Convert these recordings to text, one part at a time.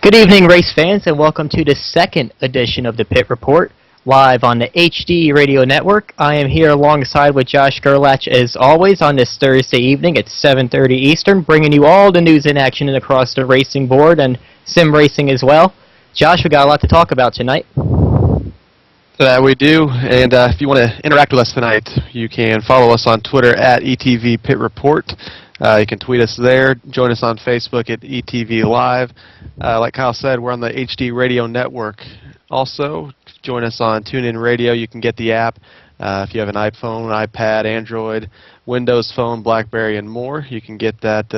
Good evening, race fans, and welcome to the second edition of the Pit Report, live on the HD Radio Network. I am here alongside with Josh Gerlach, as always, on this Thursday evening at 7:30 Eastern, bringing you all the news and action across the racing board and sim racing as well. Josh, we got a lot to talk about tonight. We do, and if you want to interact with us tonight, you can follow us on Twitter at ETV Pit Report. You can tweet us there. Join us on Facebook at ETV Live. Like Kyle said, we're on the HD Radio Network. Also, join us on TuneIn Radio. You can get the app if you have an iPhone, iPad, Android, Windows Phone, BlackBerry, and more. You can get that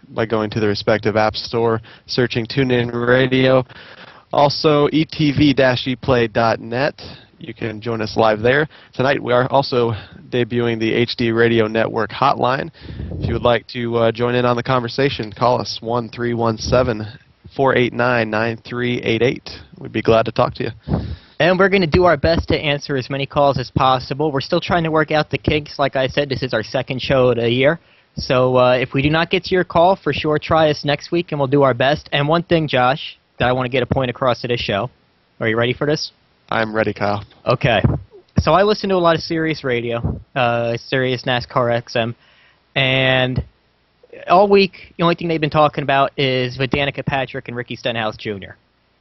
by going to the respective app store, searching TuneIn Radio. Also, etv-eplay.net. You can join us live there. Tonight we are also debuting the HD Radio Network hotline. If you would like to join in on the conversation, call us 1-317-489-9388. We'd be glad to talk to you. And we're going to do our best to answer as many calls as possible. We're still trying to work out the kinks. Like I said, this is our second show of the year. So if we do not get to your call, for sure try us next week and we'll do our best. And one thing, Josh, that I want to get a point across to this show. Are you ready for this? I'm ready, Kyle. Okay. So I listen to a lot of Sirius Radio, Sirius NASCAR XM, and all week the only thing they've been talking about is with Danica Patrick and Ricky Stenhouse Jr.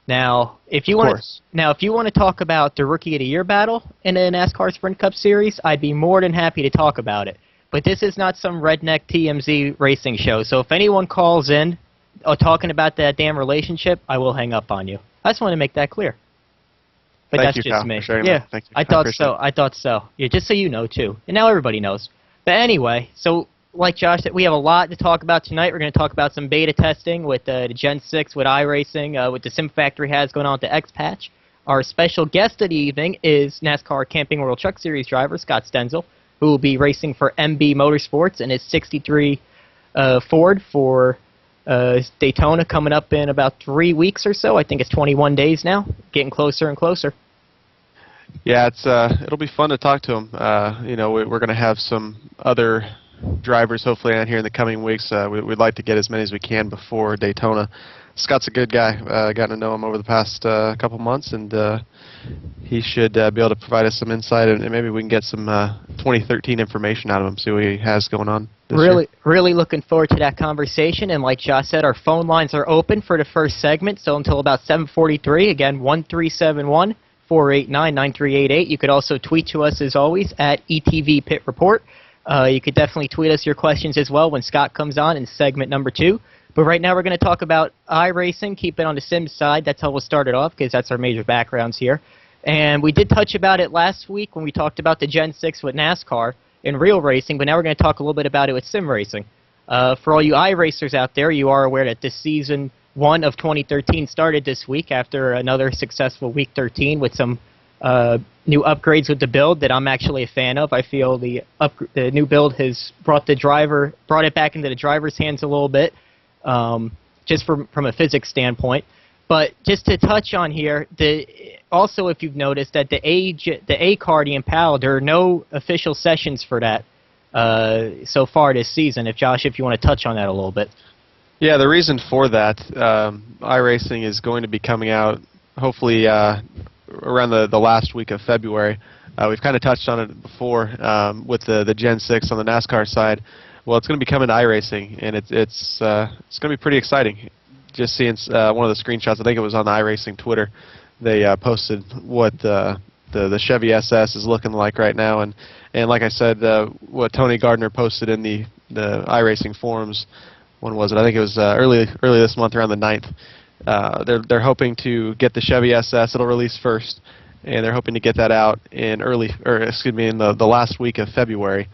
Now, if you want to talk about the Rookie of the Year battle in the NASCAR Sprint Cup Series, I'd be more than happy to talk about it. But this is not some redneck TMZ racing show, so if anyone calls in talking about that damn relationship, I will hang up on you. I just want to make that clear. But Thank that's you, just Kyle, me. for sharing yeah, that. Thank you. I thought so. Yeah, just so you know, too. And now everybody knows. But anyway, so like Josh said, we have a lot to talk about tonight. We're going to talk about some beta testing with the Gen 6, with iRacing, with the Sim Factory has going on with the X-Patch. Our special guest of the evening is NASCAR Camping World Truck Series driver Scott Stenzel, who will be racing for MB Motorsports in his 63 Ford for Daytona coming up in about 3 weeks or so. I think it's 21 days now, getting closer and closer. Yeah, it'll be fun to talk to him. We're going to have some other drivers hopefully on here in the coming weeks. We'd like to get as many as we can before Daytona. Scott's a good guy. Gotten to know him over the past couple months, and he should be able to provide us some insight, and maybe we can get some 2013 information out of him, see what he has going on this year. Really looking forward to that conversation, and like Josh said, our phone lines are open for the first segment, so until about 7:43, again, 1-371-489-9388. You could also tweet to us, as always, at ETV Pit Report. You could definitely tweet us your questions as well when Scott comes on in segment number 2. But right now we're going to talk about iRacing, keep it on the Sims side. That's how we'll start it off, because that's our major backgrounds here. And we did touch about it last week when we talked about the Gen 6 with NASCAR in real racing, but now we're going to talk a little bit about it with sim racing. For all you iRacers out there, you are aware that this Season 1 of 2013 started this week after another successful Week 13 with some new upgrades with the build that I'm actually a fan of. I feel the new build has brought it back into the driver's hands a little bit. Just from a physics standpoint. But just to touch on here, also if you've noticed that the A car, the Impala, there are no official sessions for that so far this season. If you want to touch on that a little bit. Yeah, the reason for that, iRacing is going to be coming out hopefully around the last week of February. We've kind of touched on it before with the Gen 6 on the NASCAR side. Well, it's going to be coming to iRacing, and it's going to be pretty exciting. Just seeing one of the screenshots, I think it was on the iRacing Twitter, they posted what the Chevy SS is looking like right now, and like I said, what Tony Gardner posted in the iRacing forums. When was it? I think it was early this month, around the 9th. They're hoping to get the Chevy SS. It'll release first, and they're hoping to get that out in the last week of February,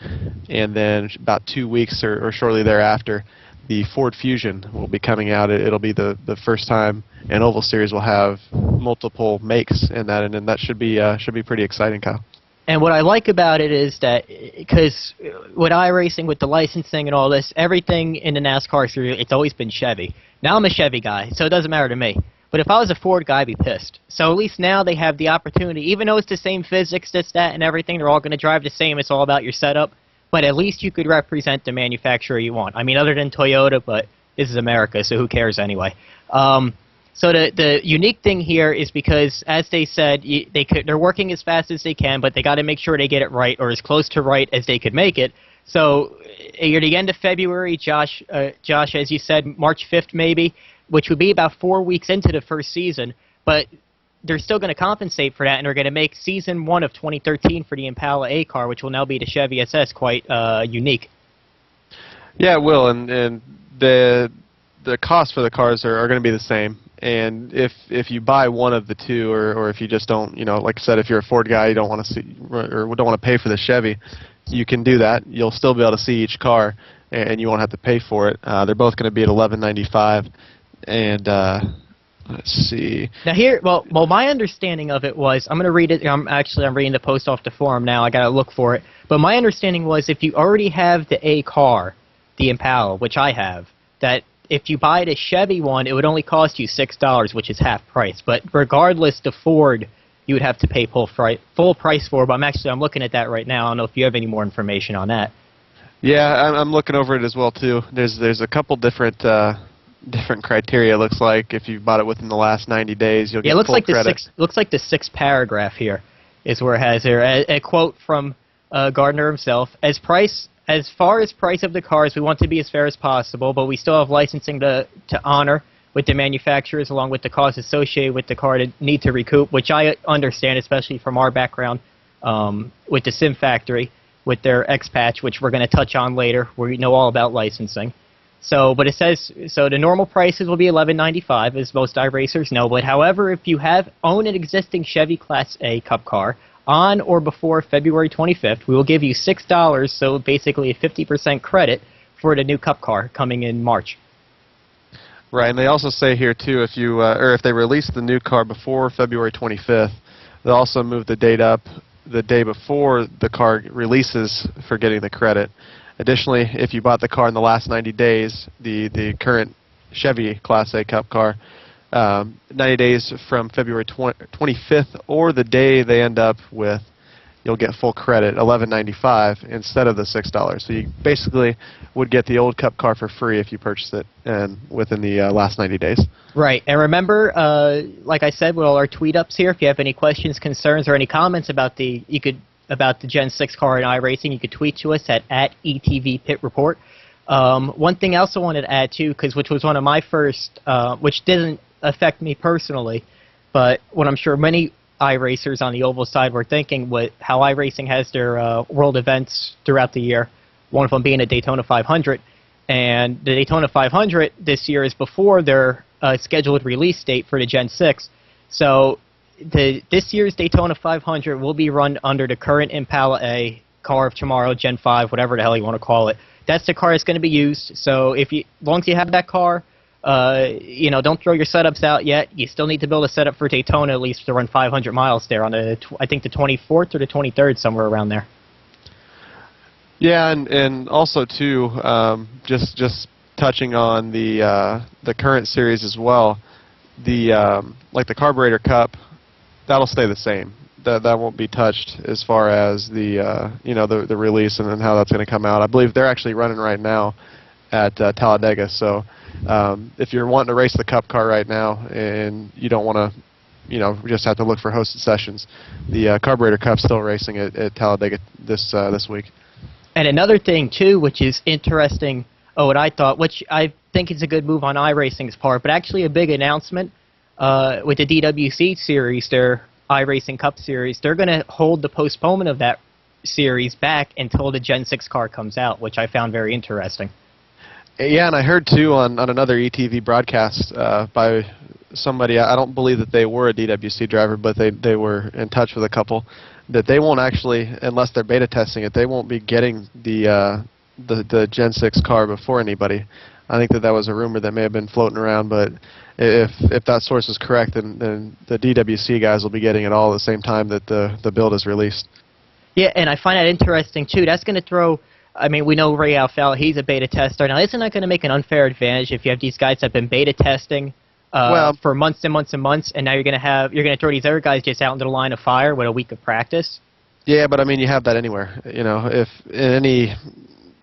and then about 2 weeks or shortly thereafter, the Ford Fusion will be coming out. It'll be the first time an Oval Series will have multiple makes in that, and that should be pretty exciting, Kyle. And what I like about it is that, because with iRacing, with the licensing and all this, everything in the NASCAR series, it's always been Chevy. Now I'm a Chevy guy, so it doesn't matter to me. But if I was a Ford guy, I'd be pissed. So at least now they have the opportunity, even though it's the same physics, this, that, and everything, they're all going to drive the same, it's all about your setup, but at least you could represent the manufacturer you want. I mean, other than Toyota, but this is America, so who cares anyway. So the unique thing here is because, as they said, they're working as fast as they can, but they got to make sure they get it right or as close to right as they could make it. So you're the end of February, Josh, as you said, March 5th maybe, which would be about 4 weeks into the first season. But they're still going to compensate for that, and they're going to make Season 1 of 2013 for the Impala A car, which will now be the Chevy SS, quite unique. Yeah, it will, and the costs for the cars are going to be the same. And if you buy one of the two, or if you just don't, like I said, if you're a Ford guy, you don't want to see or don't want to pay for the Chevy, you can do that. You'll still be able to see each car, and you won't have to pay for it. They're both going to be at $11.95, and let's see. Now here, well, my understanding of it was, I'm going to read it. I'm reading the post off the forum now. I got to look for it. But my understanding was, if you already have the A car, the Impala, which I have, that if you buy the Chevy one, it would only cost you $6, which is half price. But regardless, the Ford, you would have to pay full price for. But I'm looking at that right now. I don't know if you have any more information on that. Yeah, I'm looking over it as well too. There's a couple different criteria. It looks like if you bought it within the last 90 days, you'll get full credit. Looks like the sixth paragraph here is where it has here a quote from Gardner himself. As far as price of the cars, we want to be as fair as possible, but we still have licensing to honor with the manufacturers, along with the costs associated with the car to need to recoup, which I understand, especially from our background with the Sim Factory, with their X-Patch, which we're going to touch on later, where we know all about licensing. So, but it says, so the normal prices will be $11.95, as most iRacers know, but however, if you own an existing Chevy Class A Cup car on or before February 25th, we will give you $6, so basically a 50% credit for the new Cup car coming in March. Right, and they also say here too, if they release the new car before February 25th, they'll also move the date up the day before the car releases for getting the credit. Additionally, if you bought the car in the last 90 days, the current Chevy Class A Cup car, 90 days from February 25th or the day they end up with, you'll get full credit, $11.95 instead of the $6. So you basically would get the old Cup car for free if you purchased it within the last 90 days. Right, and remember, like I said, with all our tweet ups here, if you have any questions, concerns, or any comments about the Gen 6 car in iRacing, you could tweet to us at ETV Pit Report. One thing else I wanted to add too, which was one of my first, which didn't affect me personally, but what I'm sure many iRacers on the oval side were thinking, how iRacing has their world events throughout the year, one of them being a Daytona 500, and the Daytona 500 this year is before their scheduled release date for the Gen 6. So this year's Daytona 500 will be run under the current Impala A car of tomorrow, Gen 5, whatever the hell you want to call it. That's the car that's going to be used. So as long as you have that car, don't throw your setups out yet. You still need to build a setup for Daytona, at least to run 500 miles there on I think the 24th or the 23rd, somewhere around there. Yeah, and also too, just touching on the current series as well. Like the Carburetor Cup, that'll stay the same. That won't be touched as far as the release and how that's going to come out. I believe they're actually running right now at Talladega. So if you're wanting to race the Cup car right now and you don't want to, just have to look for hosted sessions, the Carburetor Cup's still racing at Talladega this week. And another thing too, which is interesting, what I thought, which I think is a good move on iRacing's part, but actually a big announcement with the DWC series, their iRacing Cup series, they're going to hold the postponement of that series back until the Gen 6 car comes out, which I found very interesting. Yeah, and I heard too on another ETV broadcast by somebody, I don't believe that they were a DWC driver, but they were in touch with a couple, that they won't actually, unless they're beta testing it, they won't be getting the Gen 6 car before anybody. I think that was a rumor that may have been floating around, but if that source is correct, then the DWC guys will be getting it all at the same time that the build is released. Yeah, and I find that interesting too. That's going to throw, I mean, we know Ray Alfaro, he's a beta tester. Now, isn't that going to make an unfair advantage if you have these guys that have been beta testing for months and months and months, and now you're going to throw these other guys just out into the line of fire with a week of practice? Yeah, but I mean, you have that anywhere. If in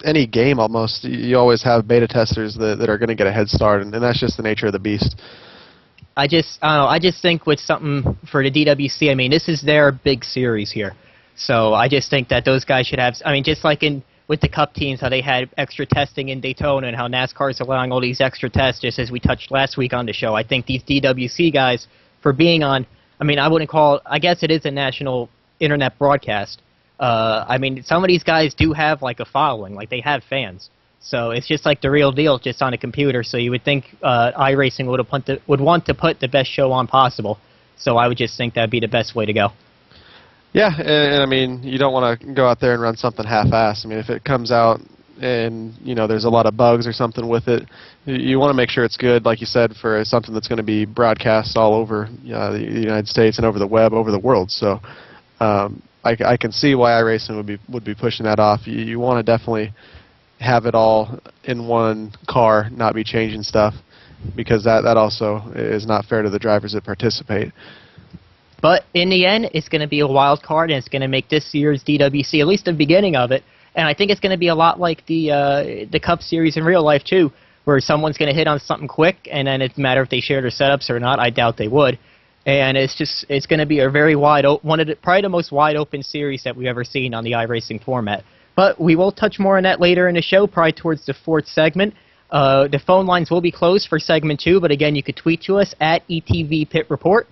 any game almost, you always have beta testers that are going to get a head start, and that's just the nature of the beast. I don't know. I just think with something for the DWC, I mean, this is their big series here. So I just think that those guys should have. I mean, just like with the Cup teams, how they had extra testing in Daytona, and how NASCAR is allowing all these extra tests, just as we touched last week on the show. I think these DWC guys, for being on, I mean, I wouldn't call it, I guess it is a national internet broadcast. I mean, some of these guys do have like a following, like they have fans. So it's just like the real deal, just on a computer. So you would think iRacing would want to put the best show on possible. So I would just think that'd be the best way to go. Yeah, and I mean, you don't want to go out there and run something half-assed. I mean, if it comes out and, you know, there's a lot of bugs or something with it, you want to make sure it's good, like you said, for something that's going to be broadcast all over the United States and over the web, over the world. So I can see why iRacing would be pushing that off. You want to definitely have it all in one car, not be changing stuff, because that also is not fair to the drivers that participate. But in the end, it's going to be a wild card, and it's going to make this year's DWC, at least the beginning of it. And I think it's going to be a lot like the Cup Series in real life, too, where someone's going to hit on something quick, and then it's a matter if they share their setups or not. I doubt they would. And it's going to be a very probably the most wide open series that we've ever seen on the iRacing format. But we will touch more on that later in the show, probably towards the fourth segment. The phone lines will be closed for segment 2, but again, you could tweet to us at ETV Pit Report.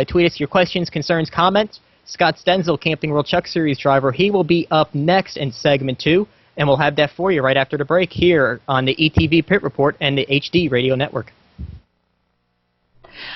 Tweet us your questions, concerns, comments. Scott Stenzel, Camping World Truck Series driver, he will be up next in segment 2, and we'll have that for you right after the break here on the ETV Pit Report and the HD Radio Network.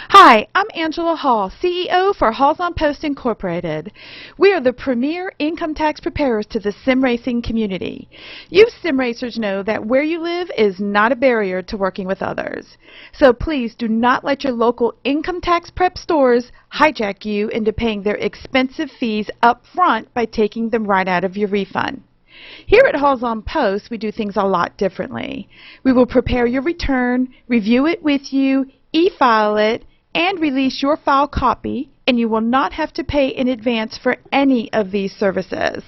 Hi, I'm Angela Hall, CEO for Halls on Post Incorporated. We are the premier income tax preparers to the sim racing community. You sim racers know that where you live is not a barrier to working with others. So please do not let your local income tax prep stores hijack you into paying their expensive fees up front by taking them right out of your refund. Here at Halls on Post, we do things a lot differently. We will prepare your return, review it with you, e-file it, and release your file copy, and you will not have to pay in advance for any of these services.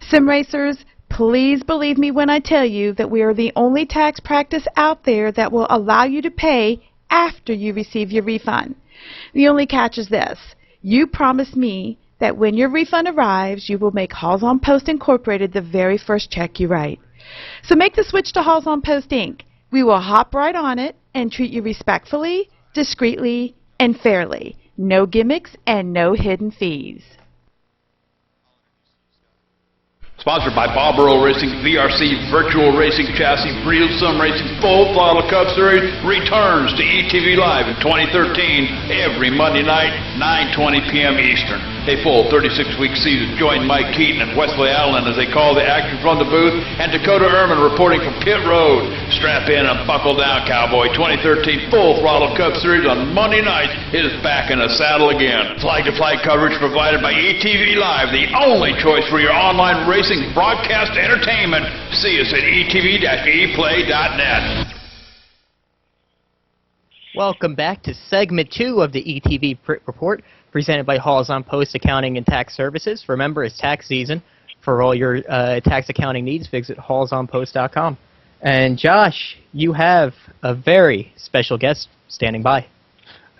Sim racers, please believe me when I tell you that we are the only tax practice out there that will allow you to pay after you receive your refund. The only catch is this: you promise me that when your refund arrives, you will make Halls on Post Incorporated the very first check you write. So make the switch to Halls on Post Inc. We will hop right on it and treat you respectfully, discreetly, and fairly. No gimmicks and no hidden fees. Sponsored by Bob Earl Racing, VRC Virtual Racing Chassis, Real Sim Racing, Full Throttle Cup Series returns to ETV Live in 2013 every Monday night, 9:20 p.m. Eastern. A full 36-week season. Join Mike Keaton and Wesley Allen as they call the action from the booth, and Dakota Ehrman reporting from pit road. Strap in and buckle down, cowboy. 2013 Full Throttle Cup Series on Monday night is back in the saddle again. Flag-to-flag coverage provided by ETV Live, the only choice for your online racing broadcast entertainment. See us at etv-eplay.net. Welcome back to segment 2 of the ETV Pit Report, presented by Halls on Post Accounting and Tax Services. Remember, it's tax season. For all your tax accounting needs, visit hallsonpost.com. And Josh, you have a very special guest standing by.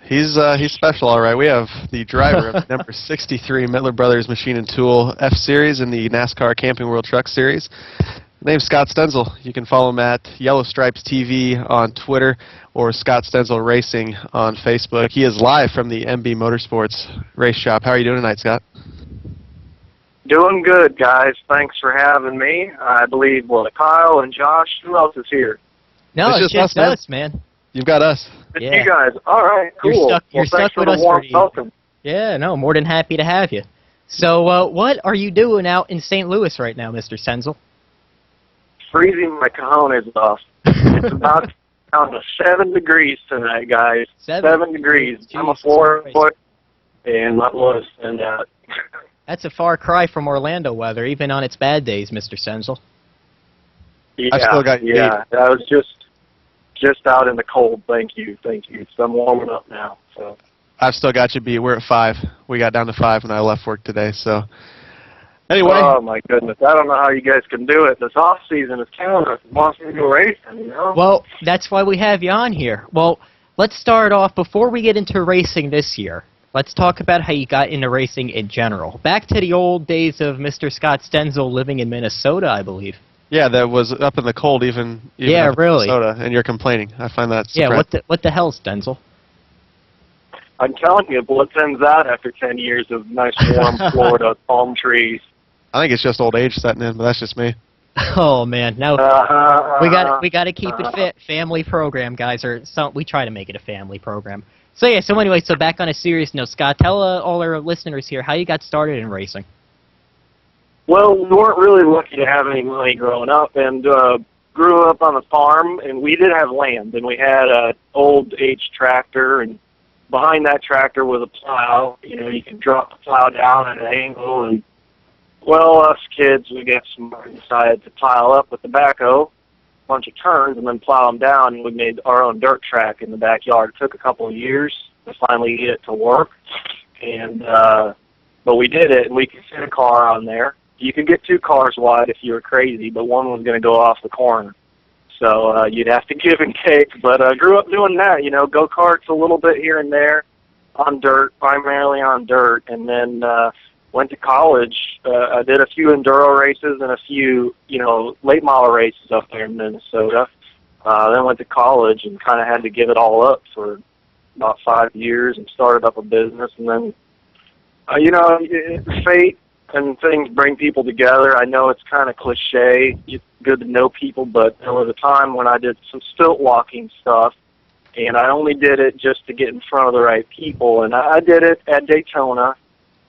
He's special, all right. We have the driver of number 63 Mittler Brothers Machine and Tool F Series in the NASCAR Camping World Truck Series. His name's Scott Stenzel. You can follow him at Yellow Stripes TV on Twitter or Scott Stenzel Racing on Facebook. He is live from the MB Motorsports Race Shop. How are you doing tonight, Scott? Doing good, guys. Thanks for having me. I believe, Kyle and Josh, who else is here? No, it's just us, man. You've got us. It's you guys. All right, cool. You're stuck with us warm welcome. Yeah, no, more than happy to have you. So what are you doing out in St. Louis right now, Mr. Stenzel? Freezing my cojones off. It's about down to 7 degrees tonight, guys. 7 degrees. Jesus I'm a Florida boy, and not less than that. That's a far cry from Orlando weather, even on its bad days, Mr. Stenzel. Yeah, I've still got I was just out in the cold. Thank you. So I'm warming up now. So I've still got you beat. We're at 5. We got down to 5 when I left work today. So anyway. Oh my goodness! I don't know how you guys can do it. This off season is killing us. It wants me to go racing, you know. Well, that's why we have you on here. Well, let's start off, before we get into racing this year, let's talk about how you got into racing in general. Back to the old days of Mr. Scott Stenzel living in Minnesota, I believe. Yeah, that was up in the cold, even yeah, up really. in Minnesota, and you're complaining. I find that surprising. Yeah, what the hell, Stenzel? I'm telling you, blood thins out after 10 years of nice, warm Florida palm trees. I think it's just old age setting in, but that's just me. Oh man, no, we got to keep it fit. Family program, guys, or we try to make it a family program. So yeah, so anyway, so back on a serious note, Scott, tell all our listeners here how you got started in racing. Well, we weren't really lucky to have any money growing up, and grew up on a farm, and we did have land, and we had an old age tractor, and behind that tractor was a plow. You know, you could drop the plow down at an angle, and well, us kids, we got smart and decided to pile up with the backhoe, a bunch of turns, and then plow them down, and we made our own dirt track in the backyard. It took a couple of years to finally get it to work, and but we did it, and we could fit a car on there. You could get 2 cars wide if you were crazy, but one was going to go off the corner. So you'd have to give and take, but I grew up doing that, you know, go-karts a little bit here and there on dirt, primarily on dirt, and then went to college. I did a few enduro races and a few, you know, late model races up there in Minnesota. Then went to college and kind of had to give it all up for about 5 years and started up a business. And then, you know, fate and things bring people together. I know it's kind of cliche. It's good to know people, but there was a time when I did some stilt walking stuff, and I only did it just to get in front of the right people. And I did it at Daytona.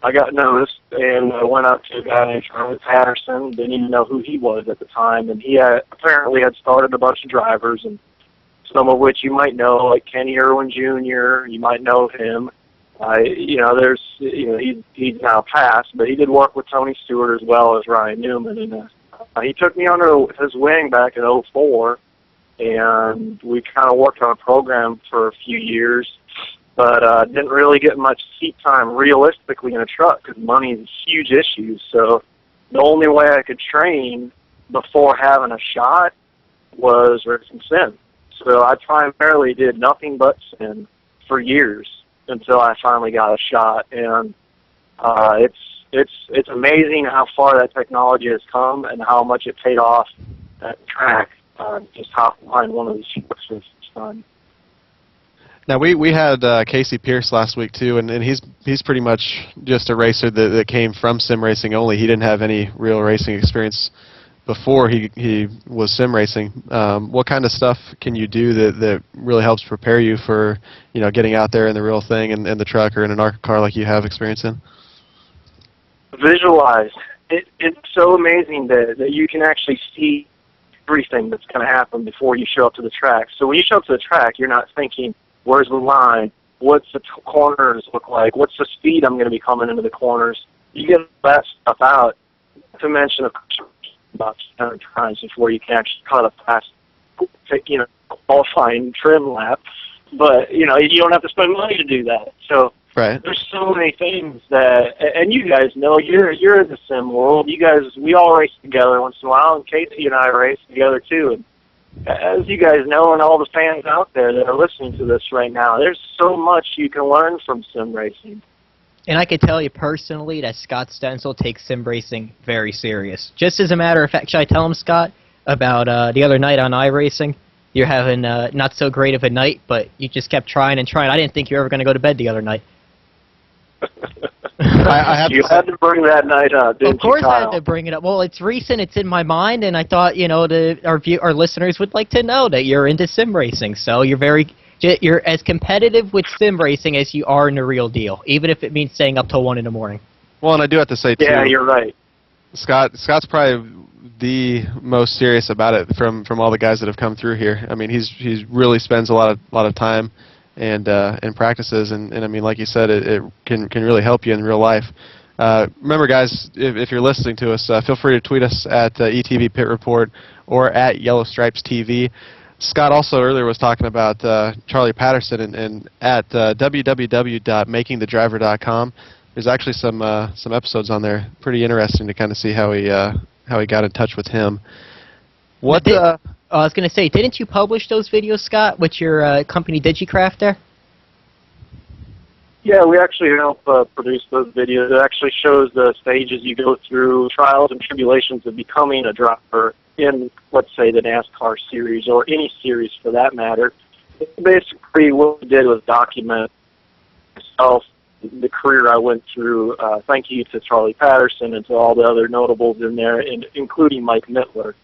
I got noticed, and I went up to a guy named Charlie Patterson. Didn't even know who he was at the time, and he apparently had started a bunch of drivers, and some of which you might know, like Kenny Irwin Jr. You might know him. You know, he's now passed, but he did work with Tony Stewart as well as Ryan Newman, and he took me under his wing back in '04, and we kind of worked on a program for a few years, but didn't really get much seat time realistically in a truck because money is a huge issue. So the only way I could train before having a shot was racing sim. So I primarily did nothing but sim for years until I finally got a shot, and it's amazing how far that technology has come and how much it paid off at the track. Just hop behind one of these trucks was fun. Now we had Casey Pierce last week too, and he's pretty much just a racer that came from sim racing only. He didn't have any real racing experience before he was sim racing. What kind of stuff can you do that really helps prepare you for, you know, getting out there in the real thing and the truck or in an ARCA car like you have experience in? Visualize. It's so amazing that you can actually see everything that's going to happen before you show up to the track. So when you show up to the track, you're not thinking, where's the line? What's the corners look like? What's the speed I'm going to be coming into the corners? You get that stuff out, to mention about 100 times before you can actually cut a fast, you know, qualifying trim lap. But, you know, you don't have to spend money to do that. So right. There's so many things that, and you guys know, you're in the sim world. You guys, we all race together once in a while, and Casey and I race together too. And as you guys know, and all the fans out there that are listening to this right now, there's so much you can learn from sim racing. And I can tell you personally that Scott Stenzel takes sim racing very serious. Just as a matter of fact, should I tell him, Scott, about the other night on iRacing? You're having not so great of a night, but you just kept trying and trying. I didn't think you were ever going to go to bed the other night. You had to bring that night up, didn't you, Of course Kyle? I had to bring it up. Well, it's recent, it's in my mind, and I thought, you know, our listeners would like to know that you're into sim racing. So you're as competitive with sim racing as you are in the real deal, even if it means staying up till 1 in the morning. Well, and I do have to say too. Yeah, you're right. Scott's probably the most serious about it from all the guys that have come through here. I mean, he's really spends a lot of time and practices, and I mean, like you said, it can really help you in real life. Remember, guys, if you're listening to us, feel free to tweet us at ETV Pit Report or at Yellow Stripes TV. Scott also earlier was talking about Charlie Patterson, and at www.makingthedriver.com. There's actually some episodes on there. Pretty interesting to kind of see how he got in touch with him. What? I was going to say, didn't you publish those videos, Scott, with your company DigiCraft there? Yeah, we actually help produce those videos. It actually shows the stages you go through, trials and tribulations of becoming a driver in, let's say, the NASCAR series or any series for that matter. Basically, what we did was document myself, the career I went through. Thank you to Charlie Patterson and to all the other notables in there, and including Mike Mittler.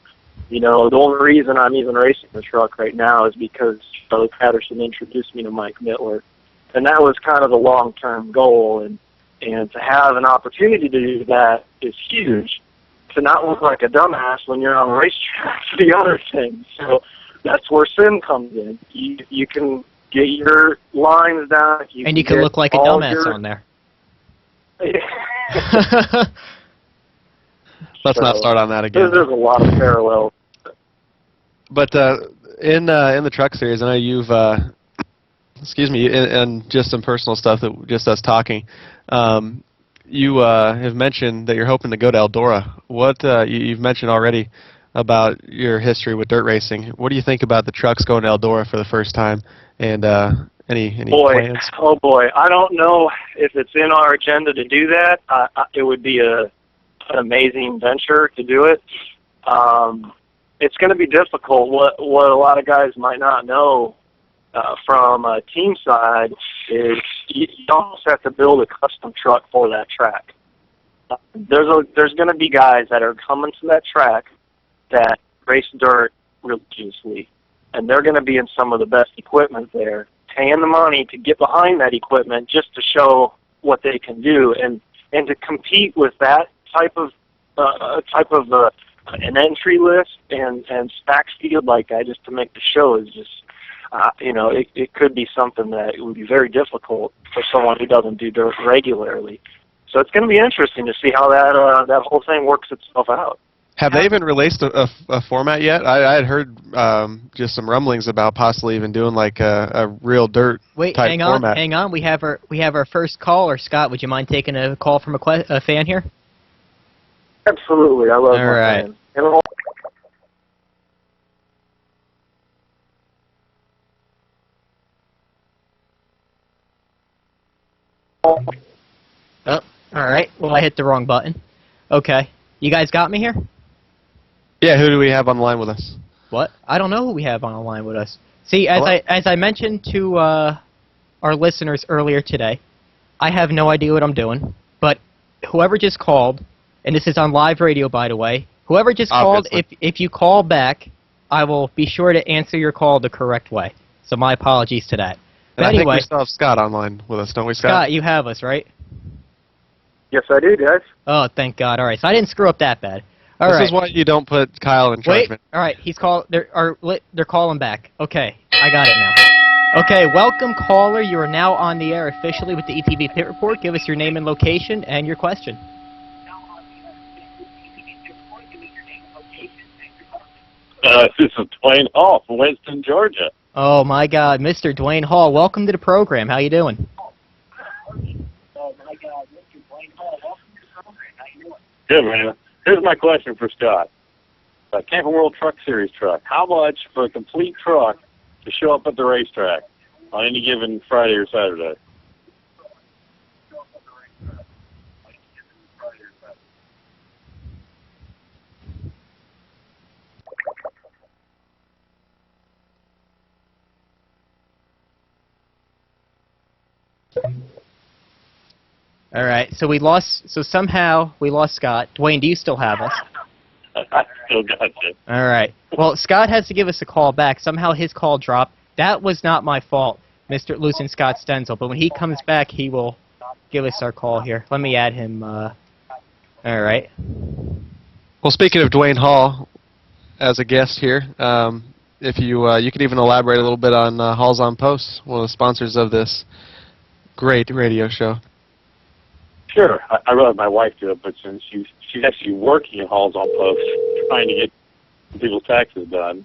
You know, the only reason I'm even racing the truck right now is because Charlie Patterson introduced me to Mike Mittler. And that was kind of the long-term goal, and to have an opportunity to do that is huge. To not look like a dumbass when you're on the racetrack is the other thing. So that's where Sim comes in. You can get your lines down. And you can look like a dumbass on there. Let's not start on that again. There's a lot of parallels. But in the truck series, I know you've... excuse me, and just some personal stuff that just us talking. You have mentioned that you're hoping to go to Eldora. What you've mentioned already about your history with dirt racing. What do you think about the trucks going to Eldora for the first time? And any plans? Oh boy, I don't know if it's in our agenda to do that. It would be an amazing venture to do it. It's going to be difficult. What a lot of guys might not know. From a team side is you almost have to build a custom truck for that track. There's going to be guys that are coming to that track that race dirt religiously, and they're going to be in some of the best equipment there, paying the money to get behind that equipment just to show what they can do, and to compete with that type of an entry list and stack field like that just to make the show is just. You know, it could be something that it would be very difficult for someone who doesn't do dirt regularly. So it's going to be interesting to see how that whole thing works itself out. Have they even released a format yet? I had heard just some rumblings about possibly even doing like a real dirt type format. Hang on. We have our first caller. Scott, would you mind taking a call from a fan here? Absolutely, I love my fans. Oh, all right. Well, I hit the wrong button. Okay. You guys got me here? Yeah, who do we have on the line with us? What? I don't know who we have on the line with us. See, as I mentioned to our listeners earlier today, I have no idea what I'm doing, but whoever just called, and this is on live radio, by the way, whoever just called, if you call back, I will be sure to answer your call the correct way. So my apologies to that. And anyway, I think we still have Scott online with us, don't we, Scott? Scott, you have us, right? Yes, I do, guys. Oh, thank God. All right, so I didn't screw up that bad. This is why you don't put Kyle in charge. Wait, all right, they're calling back. Okay, I got it now. Okay, welcome, caller. You are now on the air officially with the ETV Pit Report. Give us your name and location and your question. This is Dwayne Hall from Winston, Georgia. Oh, my God, Mr. Dwayne Hall, welcome to the program. How you doing? Good, man. Here's my question for Scott. Camping World Truck Series truck. How much for a complete truck to show up at the racetrack on any given Friday or Saturday? All right, so somehow we lost Scott. Dwayne, do you still have us? I still got you. All right. Well, Scott has to give us a call back. Somehow his call dropped. That was not my fault, Mr. Losing Scott Stenzel. But when he comes back, he will give us our call here. Let me add him. All right. Well, speaking of Dwayne Hall as a guest here, if you could even elaborate a little bit on Hall's on Post, one of the sponsors of this great radio show. Sure. I let my wife do it, but since she's actually working at Halls on Post, trying to get people's taxes done.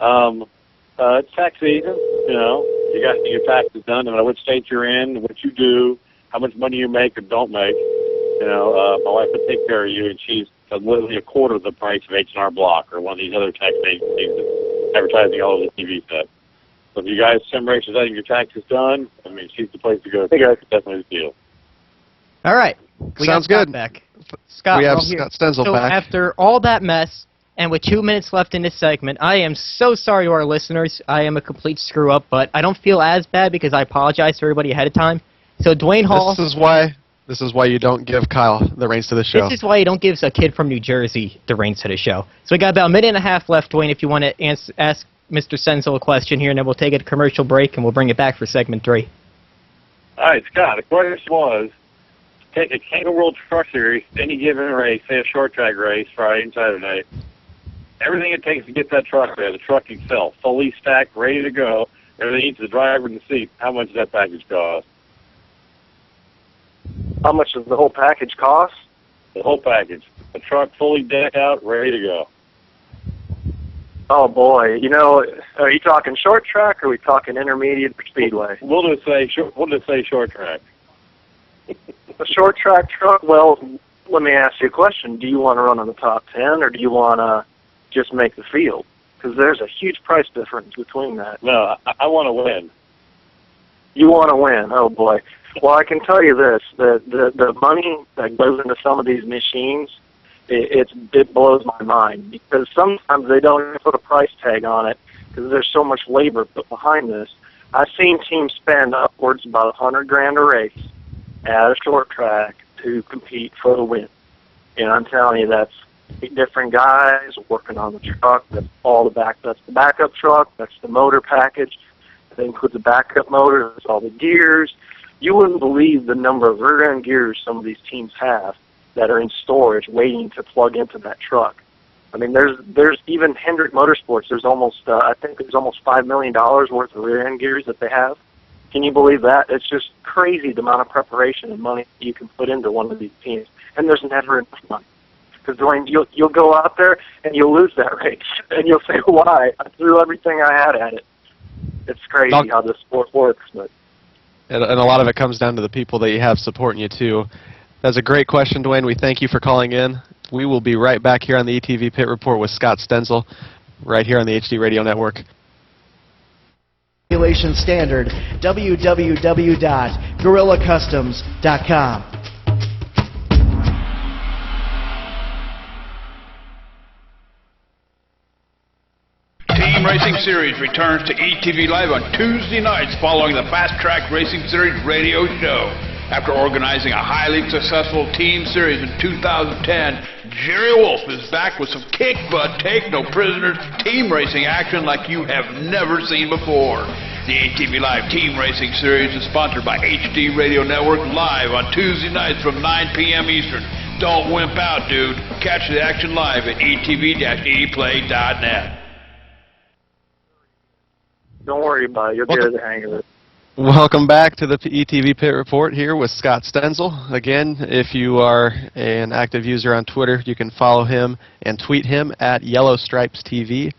It's tax season. You know, you got to get your taxes done, no matter what state you're in, what you do, how much money you make or don't make. You know, my wife would take care of you, and she's literally a quarter of the price of H&R Block or one of these other tax agencies advertising all over the TV set. So if you guys sim racers having your taxes done, I mean, she's the place to go. Hey guys, definitely the deal. All right. We Sounds got Scott good. back. Scott, We have we're all here. Scott Stenzel so back. After all that mess, and with 2 minutes left in this segment, I am so sorry to our listeners. I am a complete screw-up, but I don't feel as bad because I apologize to everybody ahead of time. So Dwayne Hall... This is why you don't give Kyle the reins to the show. This is why you don't give a kid from New Jersey the reins to the show. So we got about a minute and a half left, Dwayne, if you want to ask Mr. Stenzel a question here, and then we'll take a commercial break, and we'll bring it back for segment 3. All right, Scott, the question was, take a Kangaroo World Truck Series, any given race, say a short track race, Friday and Saturday, everything it takes to get that truck there, the truck itself, fully stacked, ready to go, everything needs the driver in the seat, how much does that package cost? How much does the whole package cost? The whole package. The truck fully decked out, ready to go. Oh boy, you know, are you talking short track or are we talking intermediate or speedway? We'll just say short track. A short track truck, well, let me ask you a question. Do you want to run on the top 10 or do you want to just make the field? Because there's a huge price difference between that. No, I want to win. You want to win, oh boy. Well, I can tell you this, the money that goes into some of these machines, it blows my mind because sometimes they don't even put a price tag on it because there's so much labor put behind this. I've seen teams spend upwards about $100,000 a race at a short track to compete for the win. And I'm telling you, that's 8 different guys working on the truck. That's the backup truck. That's the motor package. That includes the backup motor. That's all the gears. You wouldn't believe the number of rear-end gears some of these teams have that are in storage waiting to plug into that truck. I mean, there's even Hendrick Motorsports. There's almost I think there's almost $5 million worth of rear-end gears that they have. Can you believe that? It's just crazy the amount of preparation and money you can put into one of these teams, and there's never enough money. Because Dwayne, you'll go out there and you'll lose that race, and you'll say, "Why? I threw everything I had at it." It's crazy how this sport works, but. And a lot of it comes down to the people that you have supporting you, too. That's a great question, Dwayne. We thank you for calling in. We will be right back here on the ETV Pit Report with Scott Stenzel, right here on the HD Radio Network. Regulation standard, www.GorillaCustoms.com. Team Racing Series returns to ETV Live on Tuesday nights following the Fast Track Racing Series radio show. After organizing a highly successful team series in 2010, Jerry Wolf is back with some kick butt, take no prisoners, team racing action like you have never seen before. The ATV Live Team Racing Series is sponsored by HD Radio Network live on Tuesday nights from 9 p.m. Eastern. Don't wimp out, dude. Catch the action live at etv-eplay.net. Don't worry about it. You'll get the hang of it. Welcome back to the ETV Pit Report here with Scott Stenzel. Again, if you are an active user on Twitter, you can follow him and tweet him at YellowStripesTV.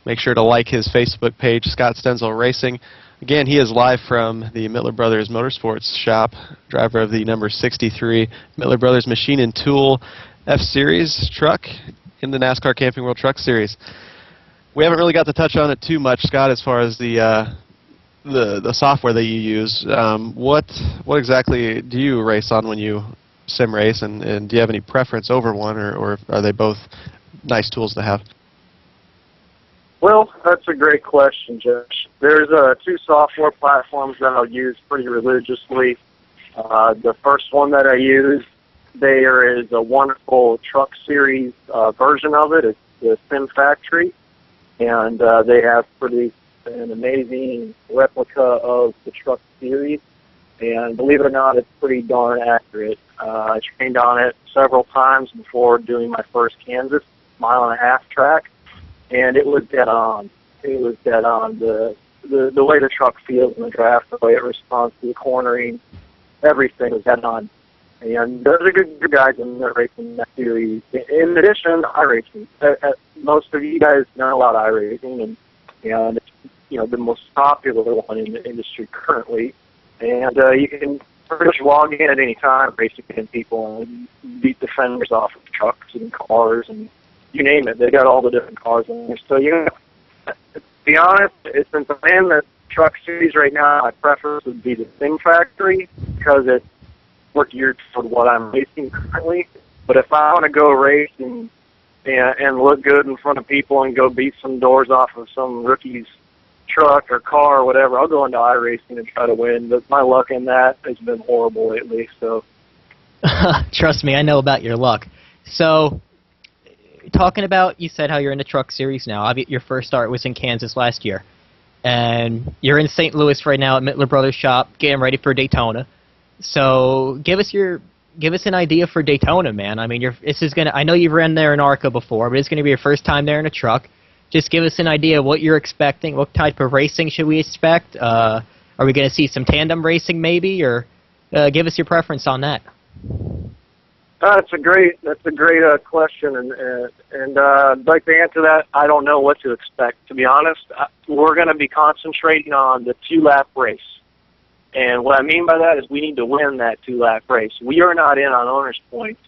Make sure to like his Facebook page, Scott Stenzel Racing. Again, he is live from the Mittler Brothers Motorsports shop, driver of the number 63 Mittler Brothers Machine and Tool F-Series truck in the NASCAR Camping World Truck Series. We haven't really got to touch on it too much, Scott, as far as the software that you use. What exactly do you race on when you sim race, and do you have any preference over one, or are they both nice tools to have? Well, that's a great question, Josh. There's 2 software platforms that I'll use pretty religiously. The first one that I use, there is a wonderful truck series version of it. It's the Sim Factory, and they have produced an amazing replica of the truck series, and believe it or not, it's pretty darn accurate. I trained on it several times before doing my first Kansas 1.5-mile track, and it was dead on. It was dead on. The way the truck feels in the draft, the way it responds to the cornering, everything was dead on. And there's a good guys in there racing that series. In addition, iRacing. Most of you guys know about iRacing, and it's the most popular one in the industry currently. And you can pretty much log in at any time, race against people, and beat the fenders off of trucks and cars and you name it. They got all the different cars in there. So To be honest, since I'm in the truck series right now, my preference would be the Sim Factory because it's more geared toward what I'm racing currently. But if I want to go race and look good in front of people and go beat some doors off of some rookie's truck or car or whatever, I'll go into iRacing and try to win. But my luck in that has been horrible lately. So, trust me, I know about your luck. So, talking about, you said how you're in the truck series now. Your first start was in Kansas last year, and you're in St. Louis right now at Mittler Brothers shop, getting ready for Daytona. So, give us an idea for Daytona, man. I mean, I know you've ran there in ARCA before, but it's gonna be your first time there in a truck. Just give us an idea of what you're expecting. What type of racing should we expect? Are we going to see some tandem racing maybe, or give us your preference on that? That's a great question, and I'd like to answer that. I don't know what to expect, to be honest. We're going to be concentrating on the 2-lap race, and what I mean by that is we need to win that 2-lap race. We are not in on owners' points,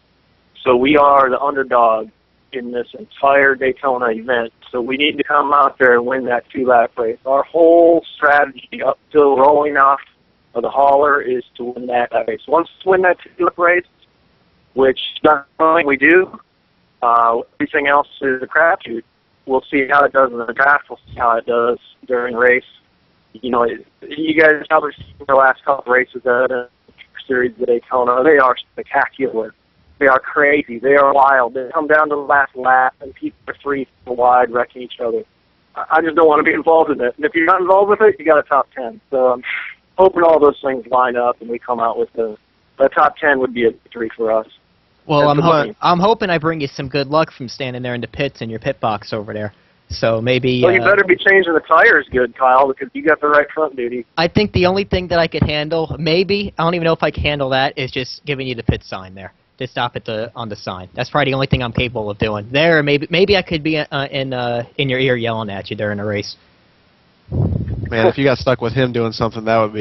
so we are the underdog in this entire Daytona event. So we need to come out there and win that 2-lap race. Our whole strategy up till rolling off of the hauler is to win that race. Once we win that 2-lap race, which not only we do, everything else is a crapshoot. We'll see how it does in the draft. We'll see how it does during the race. You know, you guys probably seen the last couple of races at the series of Daytona. They are spectacular. They are crazy. They are wild. They come down to the last lap, and people are 3 wide wrecking each other. I just don't want to be involved in it. And if you're not involved with it, you got a top 10. So I'm hoping all those things line up and we come out with the top 10 would be a victory for us. Well, I'm hoping I bring you some good luck from standing there in the pits in your pit box over there. So maybe. Well, you better be changing the tires good, Kyle, because you got the right front duty. I think the only thing that I could handle, maybe I don't even know if I can handle that, is just giving you the pit sign there. To stop on the sign. That's probably the only thing I'm capable of doing. There, maybe I could be in your ear yelling at you during a race. Man, if you got stuck with him doing something, that would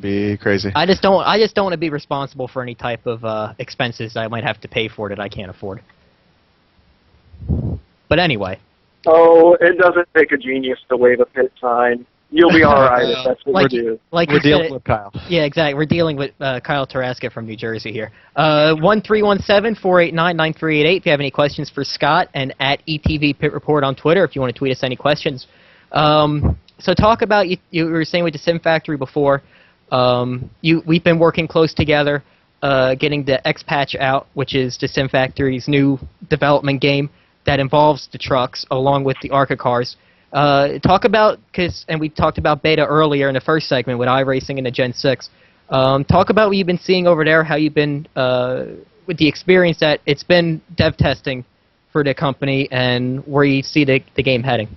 be crazy. I just don't want to be responsible for any type of expenses I might have to pay for that I can't afford. But anyway. Oh, it doesn't take a genius to wave a pit sign. You'll be all right if that's what we're doing. We're dealing with Kyle. Yeah, exactly. We're dealing with Kyle Taraska from New Jersey here. 1-317-489-9388 if you have any questions for Scott, and at ETV Pit Report on Twitter if you want to tweet us any questions. So talk about, you were saying with the Sim Factory before, we've been working close together, getting the X-Patch out, which is the Sim Factory's new development game that involves the trucks along with the ARCA cars. Talk about, and we talked about beta earlier in the first segment with iRacing and the Gen 6. Talk about what you've been seeing over there, how you've been, with the experience that it's been dev testing for the company, and where you see the game heading.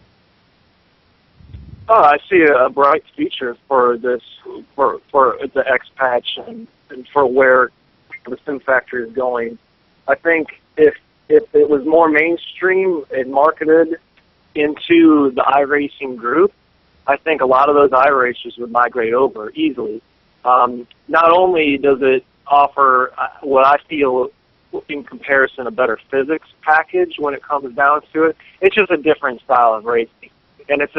Oh, I see a bright future for this, for the X-Patch and for where the Sim Factory is going. I think if it was more mainstream and marketed into the iRacing group, I think a lot of those iRacers would migrate over easily. Not only does it offer what I feel in comparison a better physics package when it comes down to it, it's just a different style of racing. And it's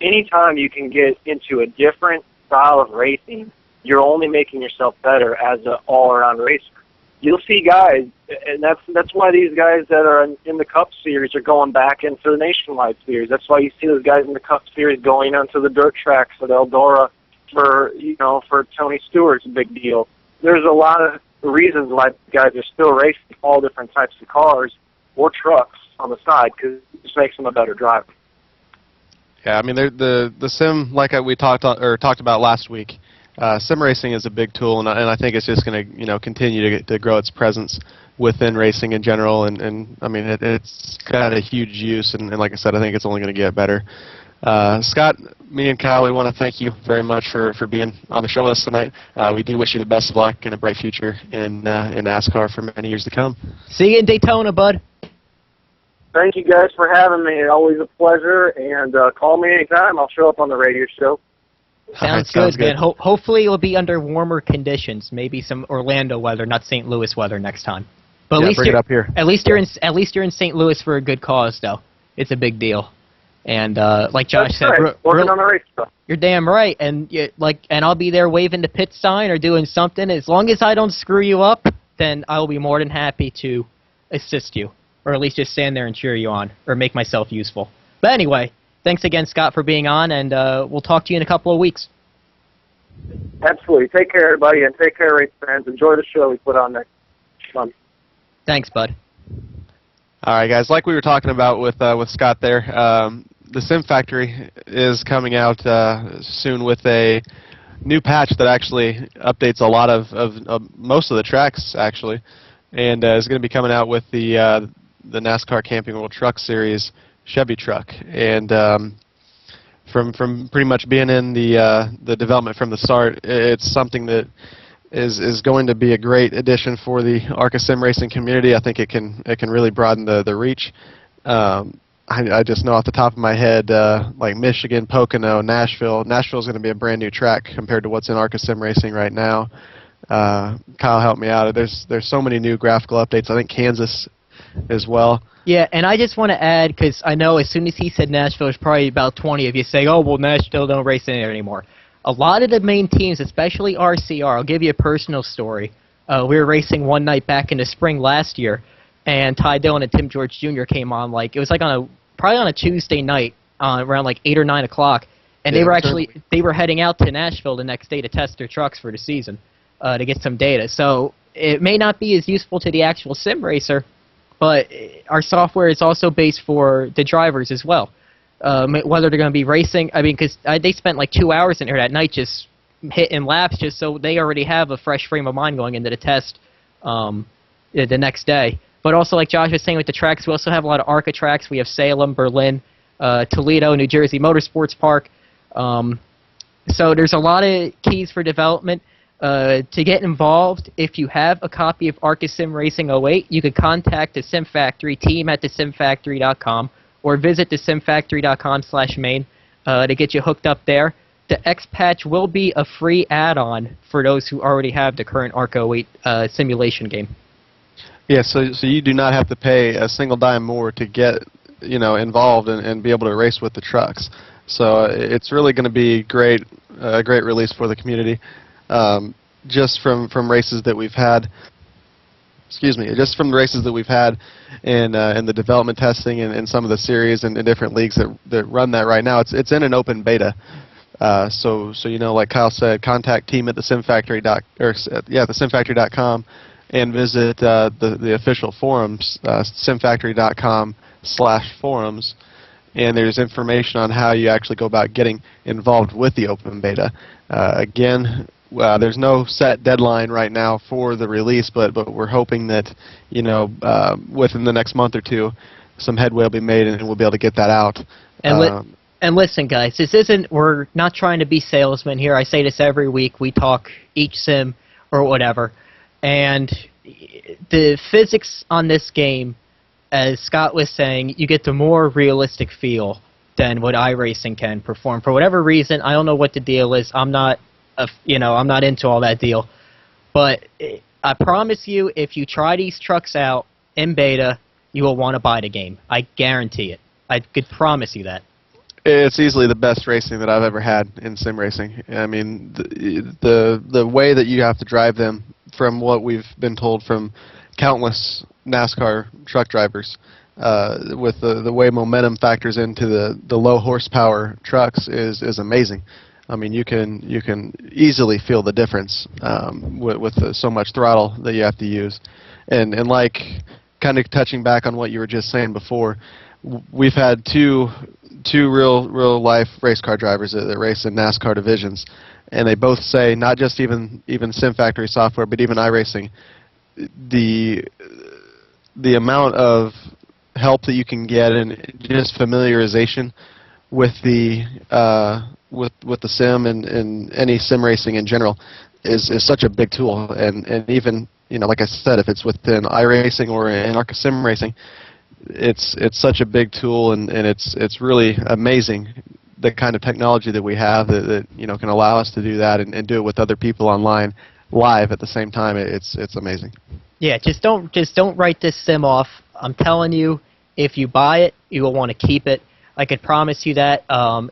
anytime you can get into a different style of racing, you're only making yourself better as an all-around racer. You'll see guys, and that's why these guys that are in the Cup Series are going back into the Nationwide Series. That's why you see those guys in the Cup Series going onto the dirt tracks at Eldora for Tony Stewart's a big deal. There's a lot of reasons why guys are still racing all different types of cars or trucks on the side, because it just makes them a better driver. Yeah, I mean the sim, like we talked about last week. Sim racing is a big tool, and I think it's just going to continue to grow its presence within racing in general. And I mean it's got a huge use, and like I said, I think it's only going to get better. Scott, me and Kyle, we want to thank you very much for being on the show with us tonight. We do wish you the best of luck and a bright future in NASCAR for many years to come. See you in Daytona, bud. Thank you guys for having me. Always a pleasure, and call me anytime. I'll show up on the radio show. Sounds good, man. Hopefully it'll be under warmer conditions, maybe some Orlando weather, not St. Louis weather next time. But yeah, bring it up here. At least you're in St. Louis for a good cause, though. It's a big deal. And like Josh That's said, right. Working on the race truck. you're damn right. And and I'll be there waving the pit sign or doing something. As long as I don't screw you up, then I will be more than happy to assist you, or at least just stand there and cheer you on, or make myself useful. But anyway, thanks again, Scott, for being on, and we'll talk to you in a couple of weeks. Absolutely. Take care, everybody, and take care, race fans. Enjoy the show we put on next month. Thanks, bud. All right, guys. Like we were talking about with Scott there, the Sim Factory is coming out soon with a new patch that actually updates a lot of most of the tracks, actually, and is going to be coming out with the NASCAR Camping World Truck Series Chevy truck. And from pretty much being in the development from the start, it's something that is going to be a great addition for the ARCA sim racing community. I think it can really broaden the reach. I just know off the top of my head, like Michigan, Pocono, Nashville. Nashville is going to be a brand new track compared to what's in ARCA sim racing right now. Kyle helped me out. There's so many new graphical updates. I think Kansas as well. Yeah, and I just want to add, because I know as soon as he said Nashville, there's probably about 20 of you saying, oh, well, Nashville don't race in there anymore. A lot of the main teams, especially RCR, I'll give you a personal story. We were racing one night back in the spring last year, and Ty Dillon and Tim George Jr. came on, it was probably on a Tuesday night, around 8 or 9 o'clock, and they were heading out to Nashville the next day to test their trucks for the season, to get some data. So it may not be as useful to the actual sim racer, but our software is also based for the drivers as well. Whether they're going to be racing, because they spent 2 hours in there that night just hitting laps, just so they already have a fresh frame of mind going into the test the next day. But also, like Josh was saying with the tracks, we also have a lot of ARCA tracks. We have Salem, Berlin, Toledo, New Jersey Motorsports Park. So there's a lot of keys for development. To get involved, if you have a copy of ARCA Sim Racing 08, you could contact the Sim Factory team at thesimfactory.com or visit thesimfactory.com/main to get you hooked up there. The X patch will be a free add-on for those who already have the current ARCA 08 simulation game. Yeah, so you do not have to pay a single dime more to get involved and be able to race with the trucks. So it's really going to be a great release for the community. Just from races that we've had, just from the races that we've had in the development testing and some of the series and different leagues that run that right now, it's in an open beta. So like Kyle said, contact team at thesimfactory.com and visit the official forums, simfactory.com/forums, and there's information on how you actually go about getting involved with the open beta. Again, there's no set deadline right now for the release, but we're hoping that within the next month or two, some headway will be made and we'll be able to get that out. And listen, guys, we're not trying to be salesmen here. I say this every week. We talk each sim or whatever. And the physics on this game, as Scott was saying, you get the more realistic feel than what iRacing can perform. For whatever reason, I don't know what the deal is. I'm not into all that deal. But I promise you, if you try these trucks out in beta, you will want to buy the game. I guarantee it. I could promise you that. It's easily the best racing that I've ever had in sim racing. I mean, the way that you have to drive them, from what we've been told from countless NASCAR truck drivers, with the way momentum factors into the low horsepower trucks is amazing. I mean, you can easily feel the difference with so much throttle that you have to use, and like kind of touching back on what you were just saying before, we've had two real life race car drivers that race in NASCAR divisions, and they both say, not just even Sim Factory software, but even iRacing, the amount of help that you can get and just familiarization with the sim and any sim racing in general is such a big tool. And even like I said, if it's within iRacing or in ARCA sim racing, it's such a big tool, and it's really amazing the kind of technology that we have that can allow us to do that and do it with other people online live at the same time. It's amazing. Yeah, just don't write this sim off. I'm telling you, if you buy it, you will want to keep it. I could promise you that.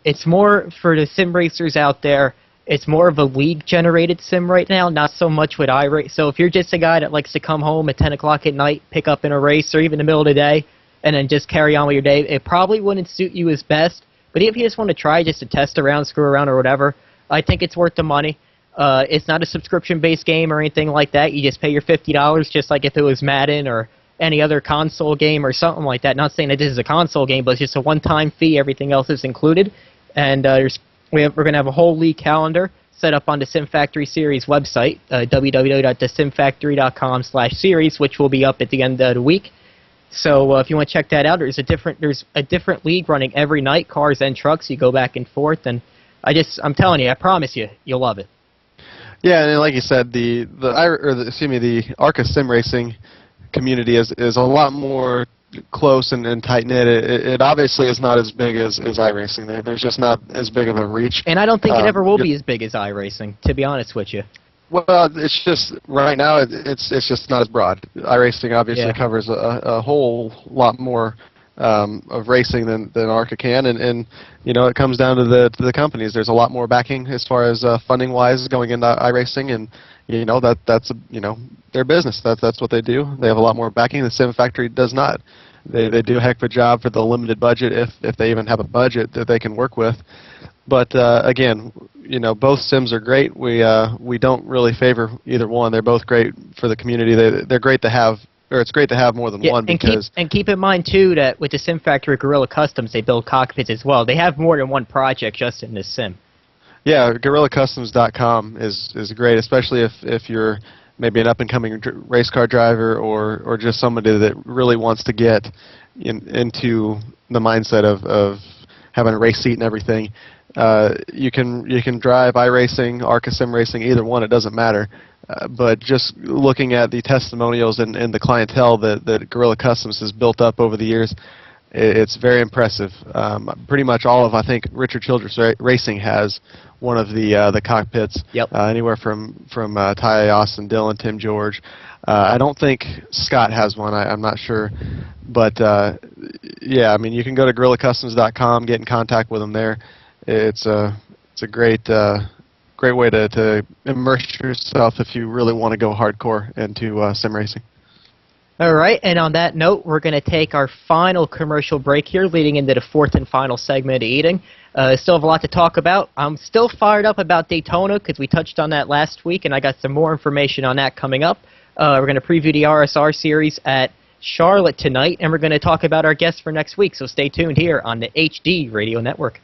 It's more for the sim racers out there. It's more of a league-generated sim right now, not so much with iRace. So if you're just a guy that likes to come home at 10 o'clock at night, pick up in a race, or even in the middle of the day, and then just carry on with your day, it probably wouldn't suit you as best. But if you just want to try just to test around, screw around, or whatever, I think it's worth the money. It's not a subscription-based game or anything like that. You just pay your $50 just like if it was Madden or any other console game or something like that. Not saying that this is a console game, but it's just a one-time fee. Everything else is included. And we're going to have a whole league calendar set up on the Sim Factory Series website, www.thesimfactory.com/series, which will be up at the end of the week. So if you want to check that out, there's a different league running every night, cars and trucks. You go back and forth, and I'm telling you, I promise you, you'll love it. Yeah, and like you said, the ARCA sim racing community is a lot more close and tight knit. It obviously is not as big as iRacing. There's just not as big of a reach. And I don't think it ever will be as big as iRacing, to be honest with you. Well, it's just right now it's just not as broad. iRacing obviously covers a whole lot more of racing than ARCA can, and it comes down to the companies. There's a lot more backing as far as funding wise going into iRacing, and that's their business. That's what they do. They have a lot more backing. The Sim Factory does not. They do a heck of a job for the limited budget, if they even have a budget that they can work with. But again, both sims are great. We don't really favor either one. They're both great for the community. They're great to have. Or it's great to have more than one because... And keep in mind, too, that with the Sim Factory Guerrilla Customs, they build cockpits as well. They have more than one project just in this sim. Yeah, GuerrillaCustoms.com is great, especially if you're maybe an up-and-coming race car driver or just somebody that really wants to get into the mindset of having a race seat and everything. You can drive iRacing, ARCA Sim Racing, either one, it doesn't matter. But just looking at the testimonials and the clientele that Guerrilla Customs has built up over the years, it's very impressive. Pretty much all of, I think, Richard Childress Racing has one of the cockpits. Yep. Anywhere from Ty Austin, Dylan, Tim George. I don't think Scott has one. I'm not sure. But, yeah, I mean, you can go to GuerrillaCustoms.com, get in contact with them there. It's a great way to immerse yourself if you really want to go hardcore into sim racing. All right, and on that note, we're going to take our final commercial break here, leading into the fourth and final segment of Eating. Still have a lot to talk about. I'm still fired up about Daytona because we touched on that last week, and I got some more information on that coming up. We're going to preview the RSR series at Charlotte tonight, and we're going to talk about our guests for next week, so stay tuned here on the HD Radio Network.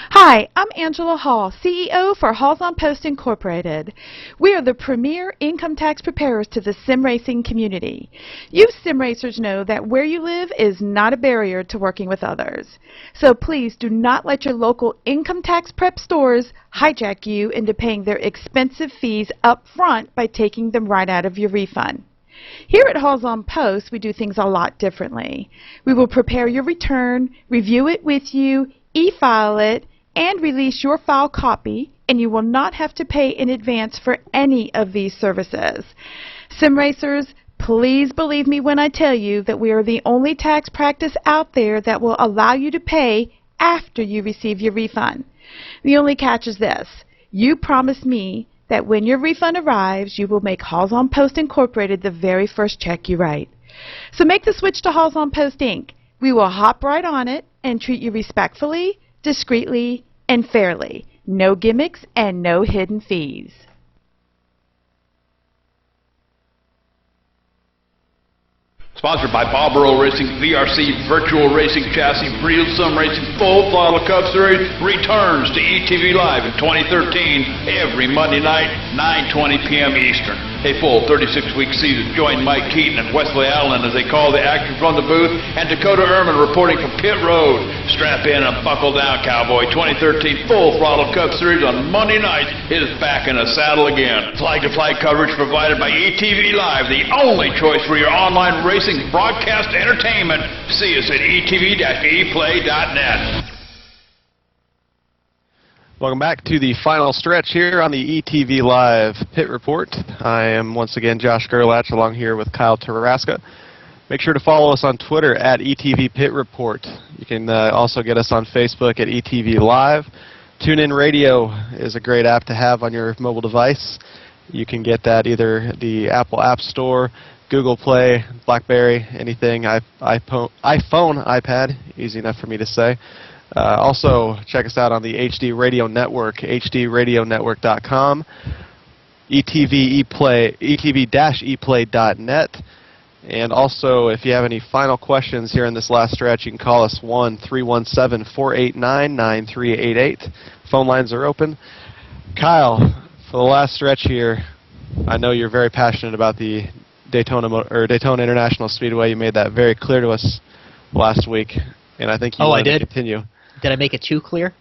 Hi, I'm Angela Hall, CEO for Halls on Post Incorporated. We are the premier income tax preparers to the sim racing community. You sim racers know that where you live is not a barrier to working with others. So please do not let your local income tax prep stores hijack you into paying their expensive fees up front by taking them right out of your refund. Here at Halls on Post, we do things a lot differently. We will prepare your return, review it with you, e-file it, and release your file copy, and you will not have to pay in advance for any of these services. Sim racers, please believe me when I tell you that we are the only tax practice out there that will allow you to pay after you receive your refund. The only catch is this: you promise me that when your refund arrives, you will make Halls on Post Incorporated the very first check you write. So make the switch to Halls on Post Inc. We will hop right on it and treat you respectfully, discreetly, and fairly. No gimmicks and no hidden fees. Sponsored by Barbaro Racing VRC Virtual Racing Chassis Real Sim Racing Full Throttle Cup Series returns to ETV Live in 2013 every Monday night, 9:20 p.m. Eastern. A full 36-week season. Join Mike Keaton and Wesley Allen as they call the action from the booth, and Dakota Ehrman reporting from pit road. Strap in and buckle down, Cowboy. 2013 Full Throttle Cup Series on Monday night is back in the saddle again. Flag-to-flag coverage provided by ETV Live, the only choice for your online racing broadcast entertainment. See us at etv-eplay.net. Welcome back to the final stretch here on the ETV Live Pit Report. I am once again Josh Gerlach, along here with Kyle Taraska. Make sure to follow us on Twitter at ETV Pit Report. You can also get us on Facebook at ETV Live. TuneIn Radio is a great app to have on your mobile device. You can get that either the Apple App Store, Google Play, BlackBerry, anything, iPhone, iPad, easy enough for me to say. Also, check us out on the HD Radio Network, hdradionetwork.com, etv-eplay.net. And also, if you have any final questions here in this last stretch, you can call us 1-317-489-9388. Phone lines are open. Kyle, for the last stretch here, I know you're very passionate about the Daytona International Speedway. You made that very clear to us last week, and I think you want to continue. Did I make it too clear?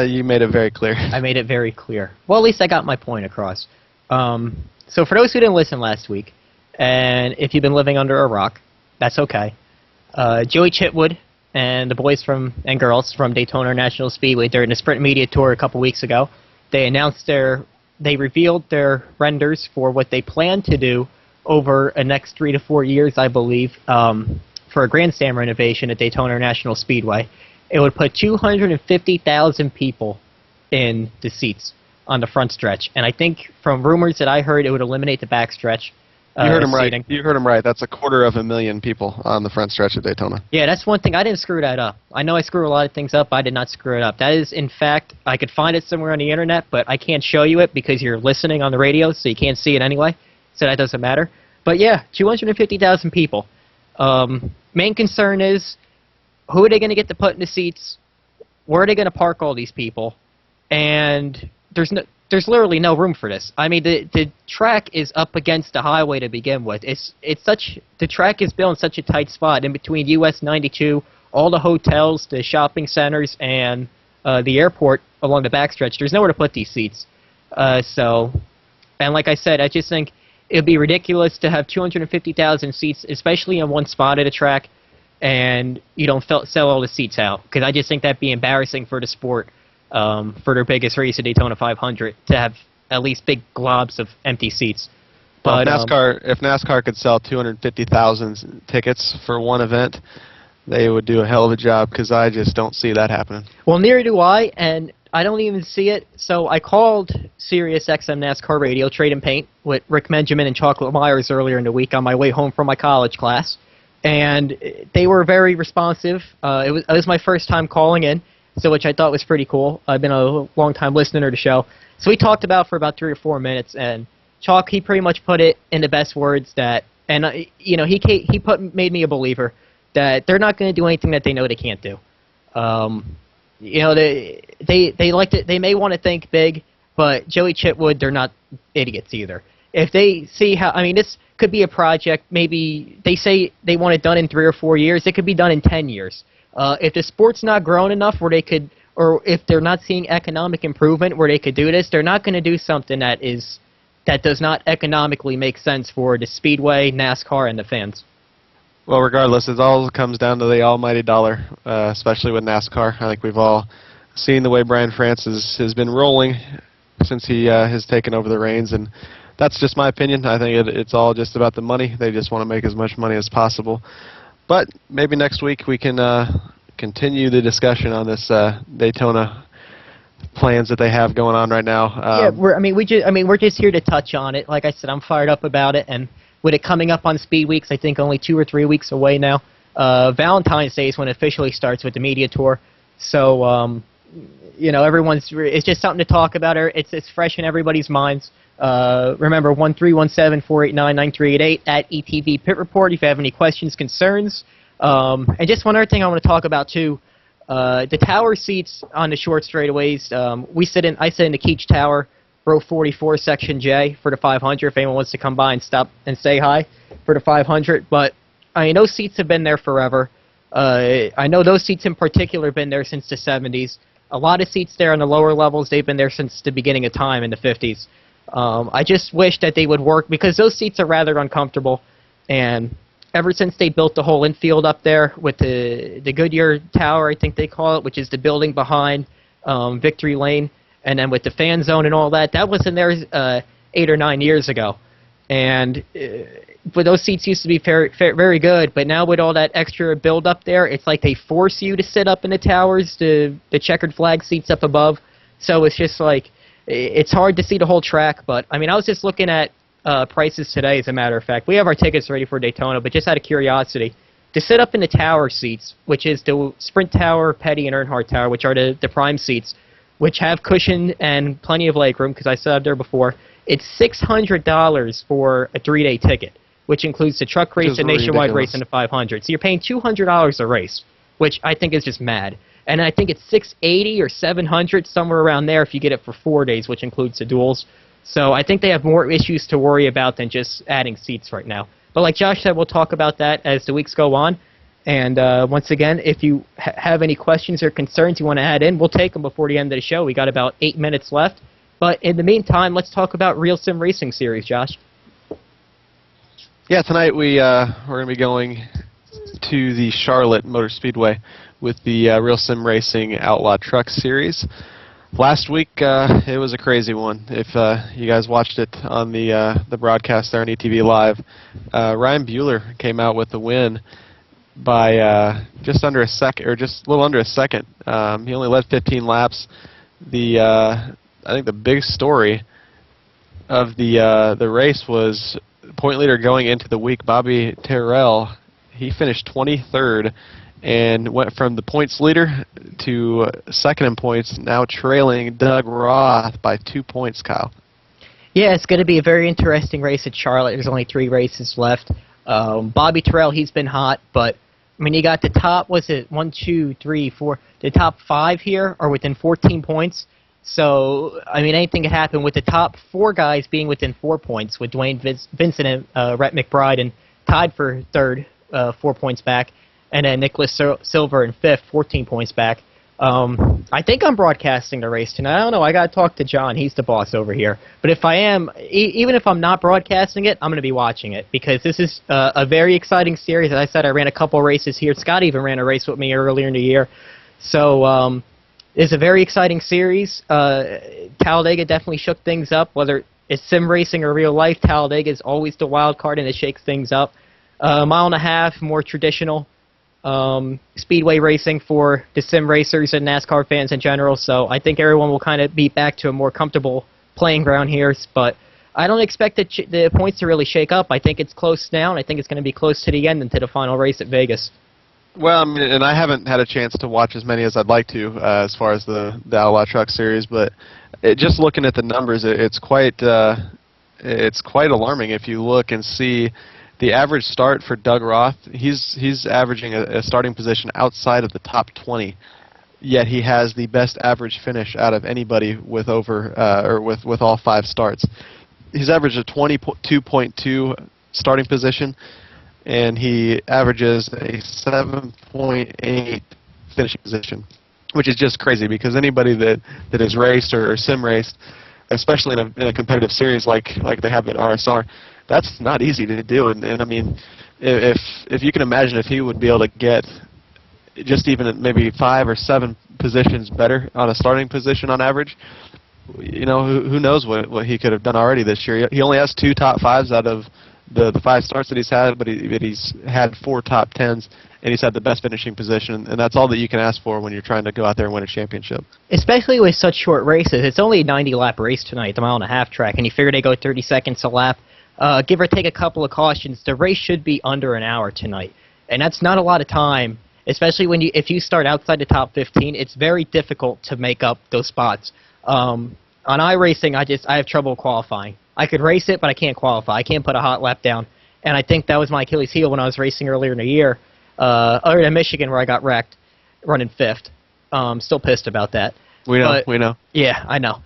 You made it very clear. I made it very clear. Well, at least I got my point across. So for those who didn't listen last week, and if you've been living under a rock, that's okay. Joey Chitwood and the boys and girls from Daytona International Speedway during the Sprint Media Tour a couple weeks ago, they revealed their renders for what they plan to do over the next 3 to 4 years, I believe, for a grandstand renovation at Daytona International Speedway. It would put 250,000 people in the seats on the front stretch, and I think from rumors that I heard, it would eliminate the back stretch. You heard him right. You heard him right. That's 250,000 people on the front stretch of Daytona. Yeah, that's one thing. I didn't screw that up. I know I screw a lot of things up. I did not screw it up. That is, in fact, I could find it somewhere on the internet, but I can't show you it because you're listening on the radio, so you can't see it anyway. So that doesn't matter. But yeah, 250,000 people. Main concern is, who are they going to get to put in the seats? Where are they going to park all these people? And there's literally no room for this. I mean, the track is up against the highway to begin with. The track is built in such a tight spot in between US 92, all the hotels, the shopping centers, and the airport along the backstretch. There's nowhere to put these seats. And like I said, I just think it would be ridiculous to have 250,000 seats, especially in one spot at a track, and you don't sell all the seats out. Because I just think that'd be embarrassing for the sport. For their biggest race at Daytona 500 to have at least big globs of empty seats. But if NASCAR could sell 250,000 tickets for one event, they would do a hell of a job, because I just don't see that happening. Well, neither do I, and I don't even see it. So I called Sirius XM NASCAR Radio, Trade and Paint, with Rick Benjamin and Chocolate Myers earlier in the week on my way home from my college class, and they were very responsive. It was my first time calling in, so which I thought was pretty cool. I've been a long-time listener to the show. So we talked for about 3 or 4 minutes, and Chalk, he pretty much put it in the best words that, and he made me a believer that they're not going to do anything that they know they can't do. They like to, they may want to think big, but Joey Chitwood, they're not idiots either. If they see how, I mean, this could be a project, maybe they say they want it done in 3 or 4 years, it could be done in 10 years. If the sport's not grown enough where they could, or if they're not seeing economic improvement where they could do this, they're not going to do something that does not economically make sense for the Speedway, NASCAR, and the fans. Well, regardless, it all comes down to the almighty dollar, especially with NASCAR. I think we've all seen the way Brian France has been rolling since he has taken over the reins, and that's just my opinion. I think it's all just about the money. They just want to make as much money as possible. But maybe next week we can continue the discussion on this Daytona plans that they have going on right now. We're just here to touch on it. Like I said, I'm fired up about it, and with it coming up on Speed Weeks, I think only 2 or 3 weeks away now. Valentine's Day is when it officially starts with the media tour. So it's just something to talk about. It's fresh in everybody's minds. Remember, 1-317-489-9388 at ETV Pit Report if you have any questions, concerns. And just one other thing I want to talk about, too. The tower seats on the short straightaways, I sit in the Keach Tower, row 44, section J for the 500 if anyone wants to come by and stop and say hi for the 500. But, I mean, those seats have been there forever. I know those seats in particular have been there since the 70s. A lot of seats there on the lower levels, they've been there since the beginning of time in the 50s. I just wish that they would work, because those seats are rather uncomfortable, and ever since they built the whole infield up there with the Goodyear Tower, I think they call it, which is the building behind Victory Lane, and then with the fan zone and all that, that wasn't there 8 or 9 years ago. And but those seats used to be very good, but now with all that extra build up there, it's like they force you to sit up in the towers, the checkered flag seats up above. So it's just like, it's hard to see the whole track. But I mean, I was just looking at prices today, as a matter of fact. We have our tickets ready for Daytona, but just out of curiosity, to sit up in the tower seats, which is the Sprint Tower, Petty, and Earnhardt Tower, which are the prime seats, which have cushion and plenty of legroom, because I sat up there before, it's $600 for a 3-day ticket, which includes the truck race, the nationwide race, and the 500. So you're paying $200 a race, which I think is just mad. And I think it's $680 or $700, somewhere around there, if you get it for 4 days, which includes the duels. So I think they have more issues to worry about than just adding seats right now. But like Josh said, we'll talk about that as the weeks go on. And once again, if you have any questions or concerns you want to add in, we'll take them before the end of the show. We got about 8 minutes left. But in the meantime, let's talk about Real Sim Racing Series, Josh. Yeah, tonight we're going to be going to the Charlotte Motor Speedway with the Real Sim Racing Outlaw Truck Series. Last week, it was a crazy one. If you guys watched it on the broadcast there on ETV Live, Ryan Buehler came out with the win by just under a second, or just a little under a second. He only led 15 laps. I think the big story of the race was point leader going into the week, Bobby Terrell. He finished 23rd and went from the points leader to second in points, now trailing Doug Roth by 2 points, Kyle. Yeah, it's going to be a very interesting race at Charlotte. There's only 3 races left. Bobby Terrell, he's been hot, but I mean, you got the top, was it 1, 2, 3, 4? The top 5 here are within 14 points. So, I mean, anything could happen with the top 4 guys being within 4 points, with Dwayne Vincent and Rhett McBride and tied for third, 4 points back, and then Nicholas Silver in fifth, 14 points back. I think I'm broadcasting the race tonight. I don't know. I got to talk to John. He's the boss over here. But if I am, even if I'm not broadcasting it, I'm going to be watching it, because this is a very exciting series. As I said, I ran a couple races here. Scott even ran a race with me earlier in the year. So it's a very exciting series. Talladega definitely shook things up. Whether it's sim racing or real life, Talladega is always the wild card, and it shakes things up. Mile and a half, more traditional speedway racing for the sim racers and NASCAR fans in general. So I think everyone will kind of be back to a more comfortable playing ground here. But I don't expect the points to really shake up. I think it's close now, and I think it's going to be close to the end and to the final race at Vegas. Well, I mean, and I haven't had a chance to watch as many as I'd like to as far as the Outlaw Truck Series, but just looking at the numbers, it's quite alarming if you look and see the average start for Doug Roth. He's averaging a starting position outside of the top 20, yet he has the best average finish out of anybody with over or with all 5 starts. He's averaged a 22.2 starting position, and he averages a 7.8 finishing position, which is just crazy, because anybody that has raced or sim raced, especially in a competitive series like they have at RSR, that's not easy to do. And I mean, if you can imagine if he would be able to get just even maybe 5 or 7 positions better on a starting position on average, you know, who knows what he could have done already this year. He only has 2 top 5s out of the 5 starts that he's had, but he's had 4 top 10s, and he's had the best finishing position, and that's all that you can ask for when you're trying to go out there and win a championship. Especially with such short races. It's only a 90-lap race tonight, the mile-and-a-half track, and you figure they go 30 seconds a lap. Give or take a couple of cautions, the race should be under an hour tonight, and that's not a lot of time, especially if you start outside the top 15. It's very difficult to make up those spots. On iRacing, I have trouble qualifying. I could race it, but I can't qualify. I can't put a hot lap down. And I think that was my Achilles heel when I was racing earlier in the year, other than Michigan, where I got wrecked, running 5th. Still pissed about that. We know. Yeah, I know.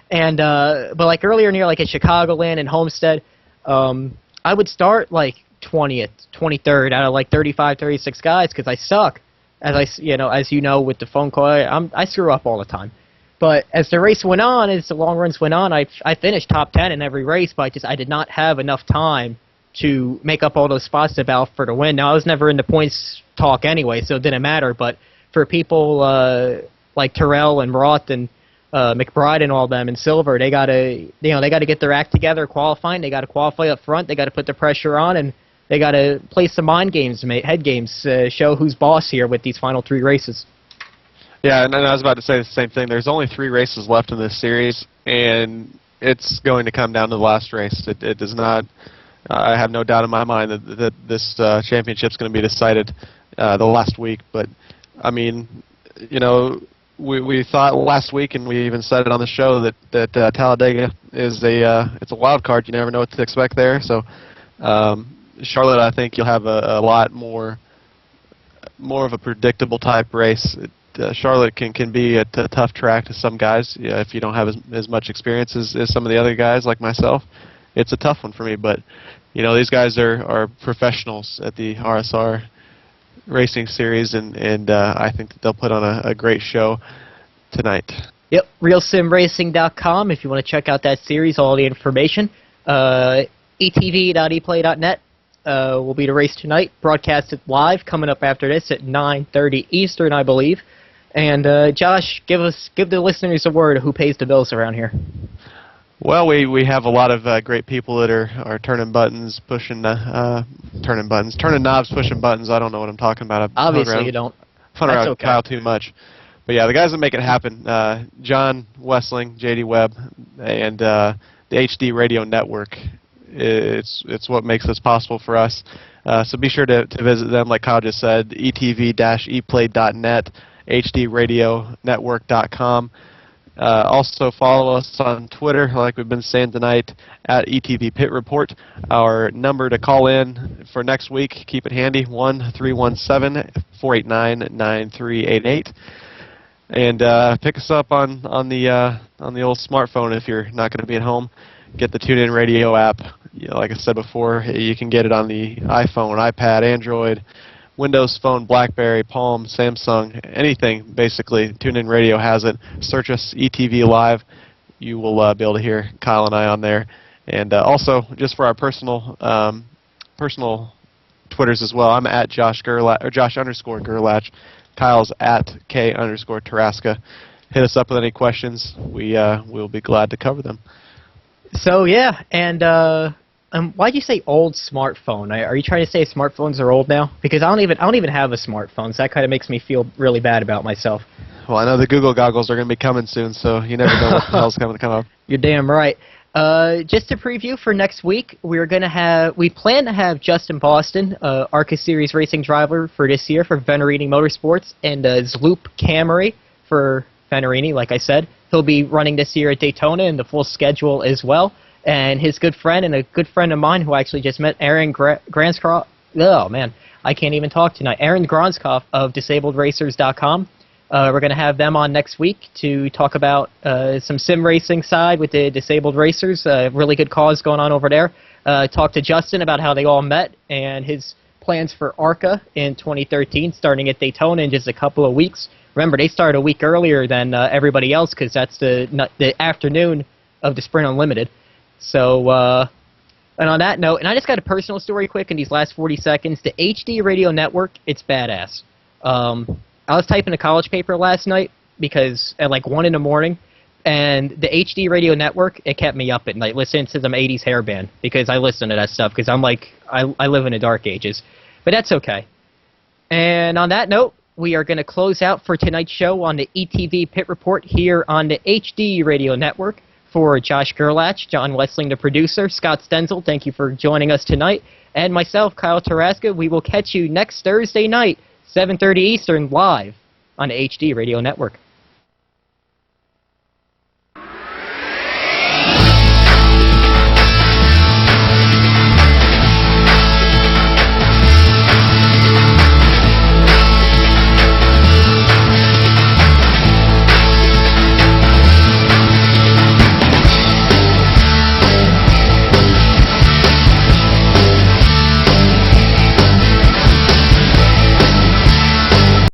And but like earlier in the year, like at Chicagoland and Homestead, I would start like 20th, 23rd out of like 35, 36 guys, because I suck. As you know, with the phone call, I screw up all the time. But as the race went on, as the long runs went on, I finished top 10 in every race, but I did not have enough time to make up all those spots to battle for the win. Now, I was never in the points talk anyway, so it didn't matter. But for people like Terrell and Roth and McBride and all them in silver, they gotta get their act together qualifying. They gotta qualify up front. They gotta put the pressure on, and they gotta play some mind games, head games, show who's boss here with these final 3 races. Yeah, and I was about to say the same thing. There's only 3 races left in this series, and it's going to come down to the last race. It does not. I have no doubt in my mind that this championship's going to be decided the last week. But I mean, we thought last week, and we even said it on the show that Talladega is it's a wild card. You never know what to expect there. So Charlotte, I think you'll have a lot more of a predictable type race. Charlotte can be a tough track to some guys if you don't have as much experience as some of the other guys like myself. It's a tough one for me, but these guys are professionals at the RSR Racing Series, and I think that they'll put on a great show tonight. Yep, RealSimRacing.com if you want to check out that series, all the information. etv.eplay.net will be the race tonight, broadcasted live, coming up after this at 9:30 Eastern, I believe. And Josh, give the listeners a word of who pays the bills around here. Well, we have a lot of great people that are turning buttons, pushing turning knobs, pushing buttons. I don't know what I'm talking about. Obviously, you don't. Fun around okay. Kyle too much. But yeah, the guys that make it happen, John Wessling, JD Webb, and the HD Radio Network. It's what makes this possible for us. So be sure to visit them, like Kyle just said, etv-eplay.net, hdradionetwork.com. Also follow us on Twitter, like we've been saying tonight, at ETV Pit Report. Our number to call in for next week, keep it handy, 1-317-489-9388. And pick us up on the old smartphone if you're not going to be at home. Get the TuneIn Radio app. Like I said before, you can get it on the iPhone, iPad, Android, Windows Phone, BlackBerry, Palm, Samsung, anything basically. TuneIn Radio has it. Search us, ETV Live. You will be able to hear Kyle and I on there. And also, just for our personal Twitters as well, I'm at Josh Gerlach, or Josh_Gerlach. Kyle's at K_Taraska. Hit us up with any questions. We'll be glad to cover them. So yeah, and why'd you say old smartphone? Are you trying to say smartphones are old now? Because I don't even have a smartphone, so that kind of makes me feel really bad about myself. Well, I know the Google goggles are going to be coming soon, so you never know what the hell's going to come up. You're damn right. Just to preview for next week, we plan to have Justin Boston, ARCA Series racing driver for this year for Venerini Motorsports, and Zloop Camry for Venerini, like I said. He'll be running this year at Daytona in the full schedule as well. And his good friend and a good friend of mine who I actually just met, Aaron Granskopf. Oh, man, I can't even talk tonight. Aaron Granskopf of DisabledRacers.com. We're going to have them on next week to talk about some sim racing side with the Disabled Racers. Really good cause going on over there. Talk to Justin about how they all met and his plans for ARCA in 2013, starting at Daytona in just a couple of weeks. Remember, they start a week earlier than everybody else because that's the afternoon of the Sprint Unlimited. So, and on that note, and I just got a personal story quick in these last 40 seconds. The HD Radio Network, it's badass. I was typing a college paper last night because at like 1 in the morning, and the HD Radio Network, it kept me up at night listening to some 80s hair band because I listen to that stuff because I'm like, I live in the dark ages. But that's okay. And on that note, we are going to close out for tonight's show on the ETV Pit Report here on the HD Radio Network. For Josh Gerlach, John Wessling, the producer, Scott Stenzel, thank you for joining us tonight, and myself, Kyle Taraska. We will catch you next Thursday night, 7:30 Eastern, live on the HD Radio Network.